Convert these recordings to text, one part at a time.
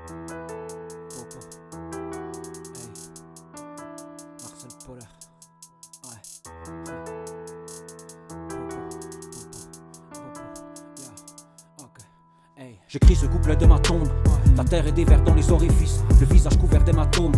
Popo. Hey. Marcel Poller. Ouais. Hey. J'écris ce couplet de ma tombe. La terre est des vers dans les orifices, le visage couvert d'hématomes.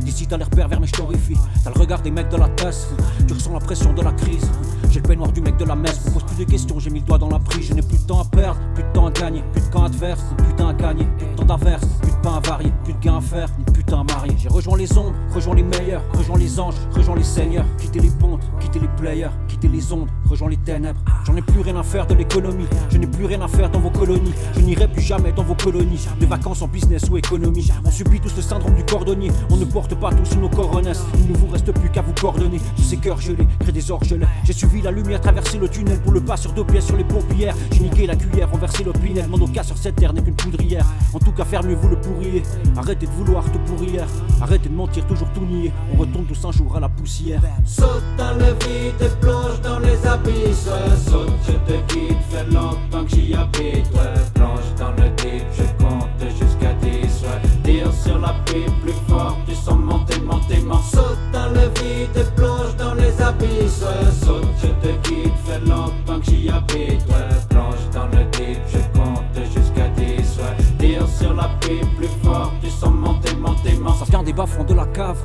D'ici t'as l'air pervers mais je t'horrifie. T'as le regard des mecs de la tête, tu ressens la pression de la crise. J'ai le peignoir du mec de la messe, me pose plus de questions, j'ai mis le doigt dans la prise. Je n'ai plus de temps à perdre, plus de temps à gagner, plus de camp adverse, putain à gagner, plus de temps d'averse, plus de pain à varier, plus de gain à faire, ni putain à marier. J'ai rejoint les ombres, rejoint les meilleurs, rejoint les anges, rejoint les seigneurs. Quitter les pontes, quitter les players, quitter les ondes, rejoint les ténèbres. J'en ai plus rien à faire de l'économie, je n'ai plus rien à faire dans vos colonies. Je n'irai plus jamais dans vos colonies, de vacances en business ou économie. On subit tous le syndrome du cordonnier, on ne porte pas tous nos coronesses. Il ne vous reste plus qu'à vous coordonner, tous ces cœurs gelés créent des orgelets. J'ai suivi la lumière, traversé le tunnel pour le pas sur 2 pièces sur les paupières. J'ai niqué la cuillère, renversé l'opinel, mon cas sur cette terre n'est qu'une poudrière. En tout cas faire mieux vous le pourriez, arrêtez de vouloir tout pourrir, arrêtez de mentir, toujours tout nier. On retourne tous un jour à la poussière. Saute dans le vide et plonge dans les abysses. Saute, je te quitte, fait longtemps que j'y habite. Plonge dans le deep, je compte jusqu'à 10. Tire sur la pipe plus fort, tu sens monter, monter, monter. Saute dans le vide et plonge dans les abysses. Saute, je te quitte, fait longtemps que j'y habite. Plonge dans le deep, je compte jusqu'à 10. Tire sur la pipe plus fort, tu sens monter, monter, monter. Ça vient des bas-fonds de la cave,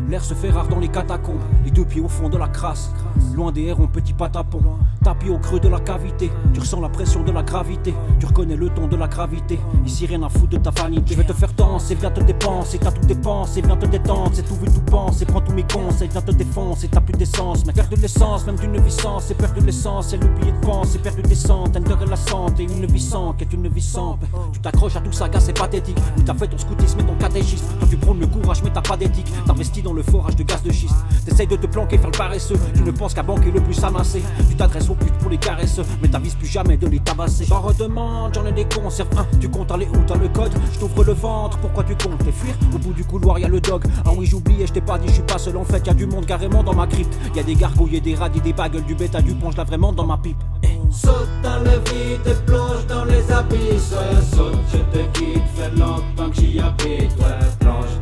l'air se fait rare dans les catacombes. Les 2 pieds au fond de la crasse, loin des hérons, petit patapon. Tapis au creux de la cavité, tu ressens la pression de la gravité. Tu reconnais le ton de la gravité, ici rien à foutre de ta vanité. Je vais te faire danser, viens te dépenser, t'as tout dépensé, viens te détendre. C'est tout vu, tout penser, prends tous mes conseils, viens te défoncer, t'as plus d'essence. Mais perdre de l'essence, même d'une vie sans, c'est perdre de l'essentiel. Oublier de penser, perdre des centaines d'heures de la santé. Une vie sans, qu'est une vie sans paix. Tu t'accroches à tout ça, gars, c'est pathétique. Oui, t'as fait ton scoutisme et ton catéchisme. Toi tu prônes le courage mais t'as pas d'éthique. T'investis dans le forage de gaz de schiste. T'essayes de te planquer, faire le paresseux. Tu ne penses qu'à banquer le plus amassé. Tu t'adresses aux putes pour les caresses, mais t'avises plus jamais de les tabasser. J'en redemande, j'en ai des conserves. Tu comptes aller où, t'as le code. Je t'ouvre le ventre, pourquoi tu comptes les fuir? Au bout du couloir y'a le dog. Ah oui j'oubliais, je t'ai pas dit, je suis pas seul en fait. Y'a du monde carrément dans ma crypte. Y'a des gargouilles et des radis, des bagels, du bêta, du ponge là vraiment dans ma pipe. Saute dans le vide et plonge dans les abysses. Saute, je te quitte, fait longtemps que j'y habite. Plonge